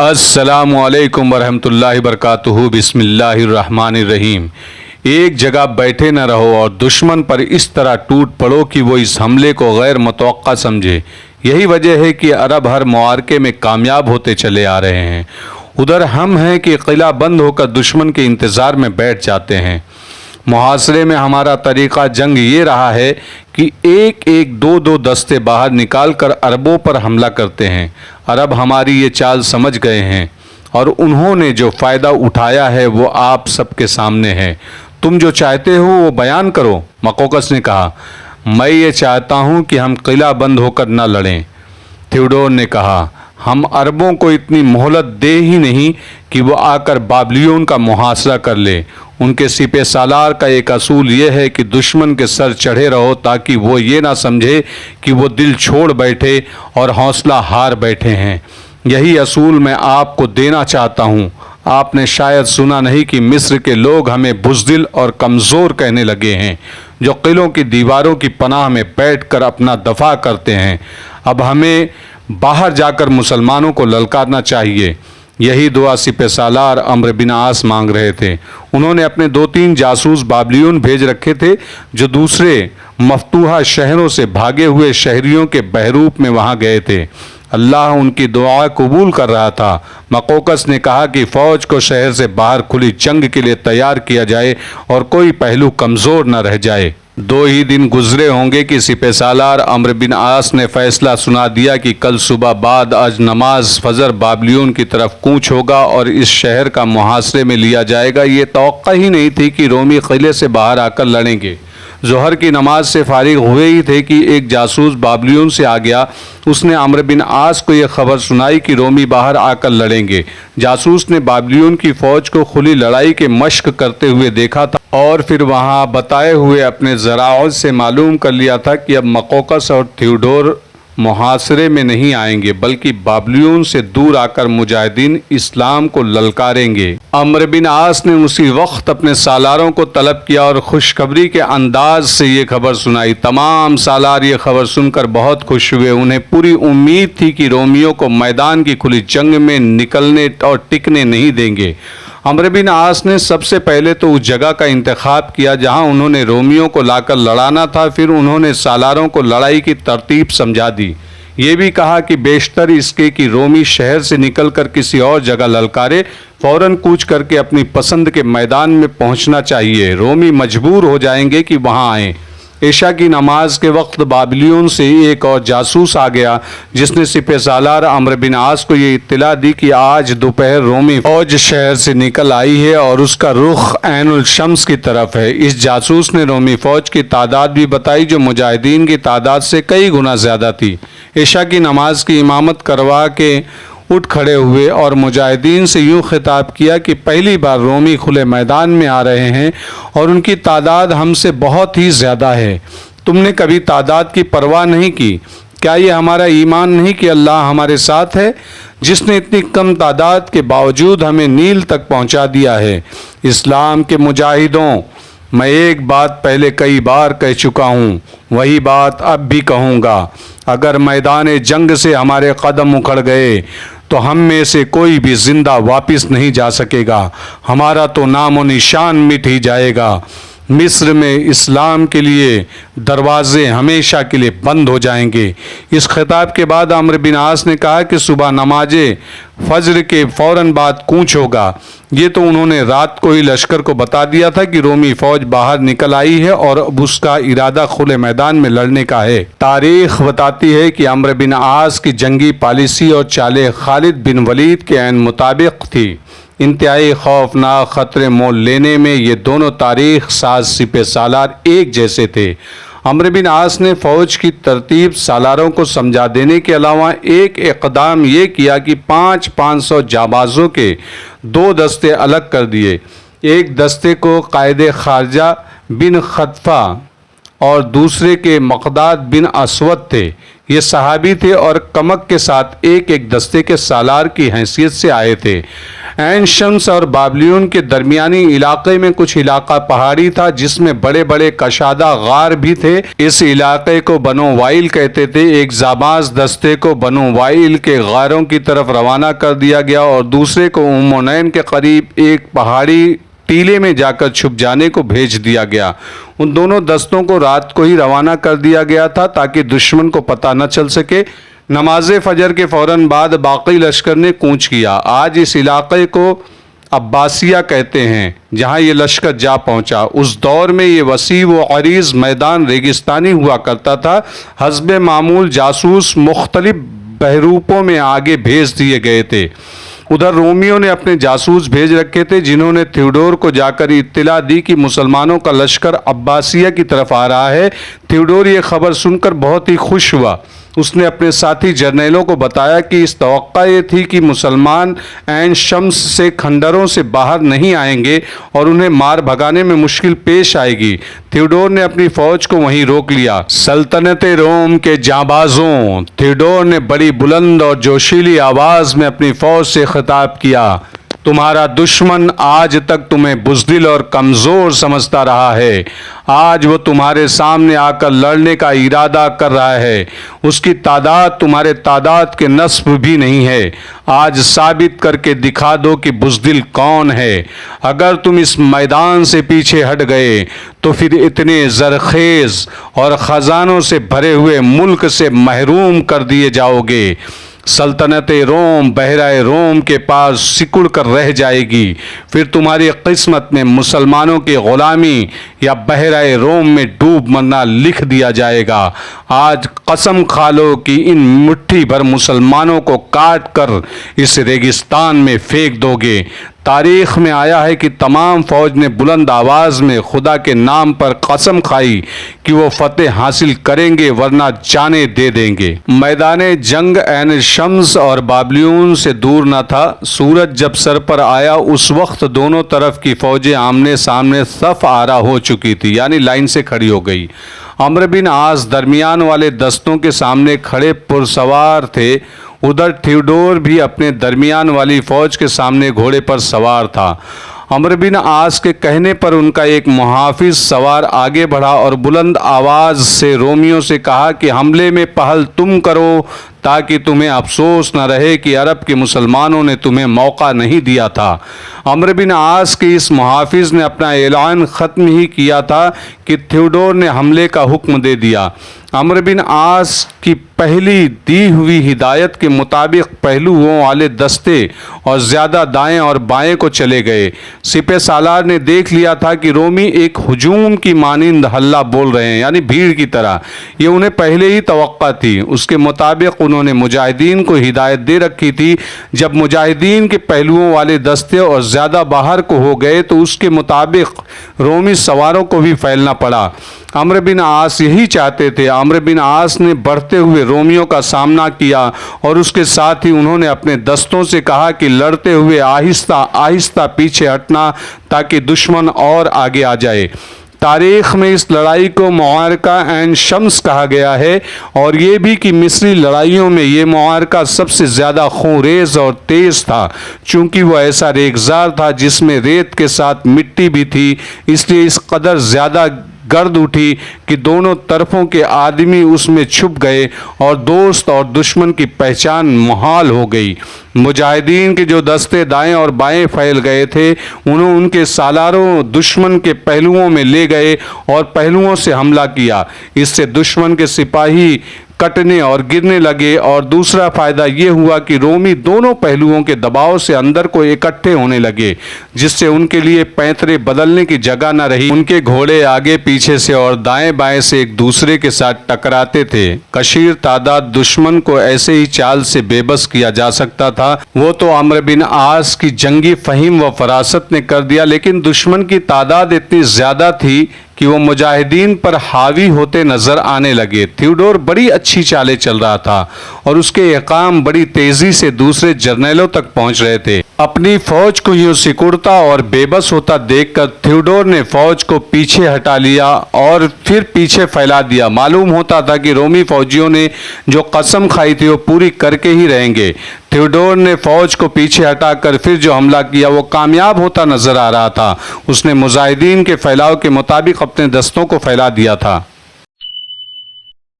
السلام علیکم ورحمۃ اللہ وبرکاتہ۔ بسم اللہ الرحمن الرحیم۔ ایک جگہ بیٹھے نہ رہو اور دشمن پر اس طرح ٹوٹ پڑو کہ وہ اس حملے کو غیر متوقع سمجھے۔ یہی وجہ ہے کہ عرب ہر معرکے میں کامیاب ہوتے چلے آ رہے ہیں۔ ادھر ہم ہیں کہ قلعہ بند ہو کر دشمن کے انتظار میں بیٹھ جاتے ہیں۔ محاصرے میں ہمارا طریقہ جنگ یہ رہا ہے کہ ایک ایک دو دو دستے باہر نکال کر عربوں پر حملہ کرتے ہیں۔ عرب ہماری یہ چال سمجھ گئے ہیں اور انہوں نے جو فائدہ اٹھایا ہے وہ آپ سب کے سامنے ہے۔ تم جو چاہتے ہو وہ بیان کرو۔ مقوقس نے کہا، میں یہ چاہتا ہوں کہ ہم قلعہ بند ہو کر نہ لڑیں۔ تھیوڈور نے کہا، ہم عربوں کو اتنی مہلت دے ہی نہیں کہ وہ آ کر بابلیون کا محاصرہ کر لے۔ ان کے سپہ سالار کا ایک اصول یہ ہے کہ دشمن کے سر چڑھے رہو تاکہ وہ یہ نہ سمجھے کہ وہ دل چھوڑ بیٹھے اور حوصلہ ہار بیٹھے ہیں۔ یہی اصول میں آپ کو دینا چاہتا ہوں۔ آپ نے شاید سنا نہیں کہ مصر کے لوگ ہمیں بزدل اور کمزور کہنے لگے ہیں، جو قلعوں کی دیواروں کی پناہ میں بیٹھ کر اپنا دفاع کرتے ہیں۔ اب ہمیں باہر جا کر مسلمانوں کو للکارنا چاہیے۔ یہی دعا سپہ سالار عمرو بن عاص مانگ رہے تھے۔ انہوں نے اپنے 2-3 جاسوس بابلیون بھیج رکھے تھے جو دوسرے مفتوحہ شہروں سے بھاگے ہوئے شہریوں کے بحروپ میں وہاں گئے تھے۔ اللہ ان کی دعا قبول کر رہا تھا۔ مقوقس نے کہا کہ فوج کو شہر سے باہر کھلی جنگ کے لیے تیار کیا جائے اور کوئی پہلو کمزور نہ رہ جائے۔ 2 ہی دن گزرے ہوں گے کہ سپہ سالار عمرو بن عاص نے فیصلہ سنا دیا کہ کل صبح بعد از نماز فجر بابلیون کی طرف کوچ ہوگا اور اس شہر کا محاصرے میں لیا جائے گا۔ یہ توقع ہی نہیں تھی کہ رومی قلعے سے باہر آ کر لڑیں گے۔ ظہر کی نماز سے فارغ ہوئے ہی تھے کہ ایک جاسوس بابلیون سے آ گیا۔ اس نے عمرو بن عاص کو یہ خبر سنائی کہ رومی باہر آ کر لڑیں گے۔ جاسوس نے بابلیون کی فوج کو کھلی لڑائی کے مشق کرتے ہوئے دیکھا تھا اور پھر وہاں بتائے ہوئے اپنے ذرائع سے معلوم کر لیا تھا کہ اب مقوقس اور تھیوڈور محاصرے میں نہیں آئیں گے بلکہ بابلیون سے دور آ کر مجاہدین اسلام کو للکاریں گے۔ عمرو بن عاص نے اسی وقت اپنے سالاروں کو طلب کیا اور خوشخبری کے انداز سے یہ خبر سنائی۔ تمام سالار یہ خبر سن کر بہت خوش ہوئے۔ انہیں پوری امید تھی کہ رومیوں کو میدان کی کھلی جنگ میں نکلنے اور ٹکنے نہیں دیں گے۔ عمرو بن عاص نے سب سے پہلے تو اس جگہ کا انتخاب کیا جہاں انہوں نے رومیوں کو لا کر لڑانا تھا۔ پھر انہوں نے سالاروں کو لڑائی کی ترتیب سمجھا دی۔ یہ بھی کہا کہ بیشتر اس کے کہ رومی شہر سے نکل کر کسی اور جگہ للکارے، فوراً کوچ کر کے اپنی پسند کے میدان میں پہنچنا چاہیے۔ رومی مجبور ہو جائیں گے کہ وہاں آئیں۔ عشاء کی نماز کے وقت بابلیون سے ایک اور جاسوس آ گیا جس نے سپہ سالار عمرو بن عاص کو یہ اطلاع دی کہ آج دوپہر رومی فوج شہر سے نکل آئی ہے اور اس کا رخ عین الشمس کی طرف ہے۔ اس جاسوس نے رومی فوج کی تعداد بھی بتائی جو مجاہدین کی تعداد سے کئی گنا زیادہ تھی۔ عشاء کی نماز کی امامت کروا کے اٹھ کھڑے ہوئے اور مجاہدین سے یوں خطاب کیا کہ پہلی بار رومی کھلے میدان میں آ رہے ہیں اور ان کی تعداد ہم سے بہت ہی زیادہ ہے۔ تم نے کبھی تعداد کی پرواہ نہیں کی۔ کیا یہ ہمارا ایمان نہیں کہ اللہ ہمارے ساتھ ہے جس نے اتنی کم تعداد کے باوجود ہمیں نیل تک پہنچا دیا ہے؟ اسلام کے مجاہدوں، میں ایک بات پہلے کئی بار کہہ چکا ہوں، وہی بات اب بھی کہوں گا۔ اگر میدان جنگ سے ہمارے قدم اکھڑ گئے تو ہم میں سے کوئی بھی زندہ واپس نہیں جا سکے گا۔ ہمارا تو نام و نشان مٹ ہی جائے گا۔ مصر میں اسلام کے لیے دروازے ہمیشہ کے لیے بند ہو جائیں گے۔ اس خطاب کے بعد عمرو بن عاص نے کہا کہ صبح نماز فجر کے فوراً بعد کوچ ہوگا۔ یہ تو انہوں نے رات کو ہی لشکر کو بتا دیا تھا کہ رومی فوج باہر نکل آئی ہے اور اب اس کا ارادہ کھلے میدان میں لڑنے کا ہے۔ تاریخ بتاتی ہے کہ عمرو بن عاص کی جنگی پالیسی اور چالیں خالد بن ولید کے عین مطابق تھی۔ انتہائی خوفناک خطرے مول لینے میں یہ دونوں تاریخ ساز سپہ سالار ایک جیسے تھے۔ عمرو بن عاص نے فوج کی ترتیب سالاروں کو سمجھا دینے کے علاوہ ایک اقدام یہ کیا کہ 500 جانبازوں کے 2 دستے الگ کر دیے۔ ایک دستے کو قائد خارجہ بن خطفہ اور دوسرے کے مقداد بن اسود تھے۔ یہ صحابی تھے اور کمک کے ساتھ ایک ایک دستے کے سالار کی حیثیت سے آئے تھے۔ عین شمس اور بابلیون کے درمیانی علاقے میں کچھ علاقہ پہاڑی تھا جس میں بڑے بڑے کشادہ غار بھی تھے۔ اس علاقے کو بنو وائل کہتے تھے۔ ایک جانباز دستے کو بنو وائل کے غاروں کی طرف روانہ کر دیا گیا اور دوسرے کو امونین کے قریب ایک پہاڑی ٹیلے میں جا کر چھپ جانے کو بھیج دیا گیا۔ ان دونوں دستوں کو رات کو ہی روانہ کر دیا گیا تھا تاکہ دشمن کو پتہ نہ چل سکے۔ نماز فجر کے فوراً بعد باقی لشکر نے کوچ کیا۔ آج اس علاقے کو عباسیہ کہتے ہیں جہاں یہ لشکر جا پہنچا۔ اس دور میں یہ وسیع و عریض میدان ریگستانی ہوا کرتا تھا۔ حسب معمول جاسوس مختلف بحروپوں میں آگے بھیج دیے گئے تھے۔ ادھر رومیوں نے اپنے جاسوس بھیج رکھے تھے جنہوں نے تھیوڈور کو جا کر اطلاع دی کہ مسلمانوں کا لشکر عباسیہ کی طرف آ رہا ہے۔ تھیوڈور یہ خبر سن کر بہت ہی خوش ہوا۔ اس نے اپنے ساتھی جرنیلوں کو بتایا کہ اس توقع یہ تھی کہ مسلمان عین شمس سے کھنڈروں سے باہر نہیں آئیں گے اور انہیں مار بھگانے میں مشکل پیش آئے گی۔ تھیوڈور نے اپنی فوج کو وہیں روک لیا۔ سلطنت روم کے جانبازوں، تھیوڈور نے بڑی بلند اور جوشیلی آواز میں اپنی فوج سے خطاب کیا، تمہارا دشمن آج تک تمہیں بزدل اور کمزور سمجھتا رہا ہے۔ آج وہ تمہارے سامنے آ کر لڑنے کا ارادہ کر رہا ہے۔ اس کی تعداد تمہارے تعداد کے نصف بھی نہیں ہے۔ آج ثابت کر کے دکھا دو کہ بزدل کون ہے۔ اگر تم اس میدان سے پیچھے ہٹ گئے تو پھر اتنے زرخیز اور خزانوں سے بھرے ہوئے ملک سے محروم کر دیے جاؤ گے۔ سلطنت روم بحیرہ روم کے پاس سکڑ کر رہ جائے گی۔ پھر تمہاری قسمت میں مسلمانوں کی غلامی یا بحیرہ روم میں ڈوب مرنا لکھ دیا جائے گا۔ آج قسم کھا لو کہ ان مٹھی بھر مسلمانوں کو کاٹ کر اس ریگستان میں پھینک دو گے۔ تاریخ میں آیا ہے کہ تمام فوج نے بلند آواز میں خدا کے نام پر قسم کھائی کہ وہ فتح حاصل کریں گے ورنہ جانیں دے دیں گے۔ میدان جنگ عین شمس اور بابلیون سے دور نہ تھا۔ سورج جب سر پر آیا اس وقت دونوں طرف کی فوجیں آمنے سامنے صف آرا ہو چکی تھی، یعنی لائن سے کھڑی ہو گئی۔ عمرو بن عاص درمیان والے دستوں کے سامنے کھڑے پرسوار تھے۔ ادھر تھیوڈور بھی اپنے درمیان والی فوج کے سامنے گھوڑے پر سوار تھا۔ عمرو بن عاص کے کہنے پر ان کا ایک محافظ سوار آگے بڑھا اور بلند آواز سے رومیوں سے کہا کہ حملے میں پہل تم کرو تاکہ تمہیں افسوس نہ رہے کہ عرب کے مسلمانوں نے تمہیں موقع نہیں دیا تھا۔ عمرو بن عاص کے اس محافظ نے اپنا اعلان ختم ہی کیا تھا کہ تھیوڈور نے حملے کا حکم دے دیا۔ عمرو بن عاص کی پہلی دی ہوئی ہدایت کے مطابق پہلوؤں والے دستے اور زیادہ دائیں اور بائیں کو چلے گئے۔ سپہ سالار نے دیکھ لیا تھا کہ رومی ایک ہجوم کی مانند ہلہ بول رہے ہیں، یعنی بھیڑ کی طرح۔ یہ انہیں پہلے ہی توقع تھی۔ اس کے مطابق انہوں نے مجاہدین کو ہدایت دے رکھی تھی۔ جب مجاہدین کے پہلوؤں والے دستے اور زیادہ باہر کو ہو گئے تو اس کے مطابق رومی سواروں کو بھی پھیلنا پڑا۔ عمرو بن عاص یہی چاہتے تھے۔ عمرو بن عاص نے بڑھتے ہوئے رومیوں کا سامنا کیا اور اس کے ساتھ ہی انہوں نے اپنے دستوں سے کہا کہ لڑتے ہوئے آہستہ آہستہ پیچھے ہٹنا تاکہ دشمن اور آگے آ جائے۔ تاریخ میں اس لڑائی کو معرکہ عین شمس کہا گیا ہے، اور یہ بھی کہ مصری لڑائیوں میں یہ معرکہ سب سے زیادہ خونریز اور تیز تھا، چونکہ وہ ایسا ریگزار تھا جس میں ریت کے ساتھ مٹی بھی تھی، اس لیے اس قدر زیادہ گرد اٹھی کہ دونوں طرفوں کے آدمی اس میں چھپ گئے اور دوست اور دشمن کی پہچان محال ہو گئی۔ مجاہدین کے جو دستے دائیں اور بائیں پھیل گئے تھے انہوں ان کے سالاروں دشمن کے پہلوؤں میں لے گئے اور پہلوؤں سے حملہ کیا۔ اس سے دشمن کے سپاہی کٹنے اور گرنے لگے، اور دوسرا فائدہ یہ ہوا کہ رومی دونوں پہلوؤں کے دباؤ سے اندر کو اکٹھے ہونے لگے، جس سے ان کے لیے پینترے بدلنے کی جگہ نہ رہی۔ ان کے گھوڑے آگے پیچھے سے اور دائیں بائیں سے ایک دوسرے کے ساتھ ٹکراتے تھے۔ کثیر تعداد دشمن کو ایسے ہی چال سے بے بس کیا جا سکتا تھا۔ وہ تو عمرو بن عاص کی جنگی فہم و فراست نے کر دیا، لیکن دشمن کی تعداد اتنی زیادہ تھی کہ وہ مجاہدین پر حاوی ہوتے نظر آنے لگے۔ تھیوڈور بڑی اچھی چالیں چل رہا تھا اور اس کے احکام بڑی تیزی سے دوسرے جرنیلوں تک پہنچ رہے تھے۔ اپنی فوج کو یوں سکڑتا اور بے بس ہوتا دیکھ کر تھیوڈور نے فوج کو پیچھے ہٹا لیا اور پھر پیچھے پھیلا دیا۔ معلوم ہوتا تھا کہ رومی فوجیوں نے جو قسم کھائی تھی وہ پوری کر کے ہی رہیں گے۔ تھیوڈور نے فوج کو پیچھے ہٹا کر پھر جو حملہ کیا وہ کامیاب ہوتا نظر آ رہا تھا۔ اس نے مجاہدین کے پھیلاؤ کے مطابق اپنے دستوں کو پھیلا دیا تھا۔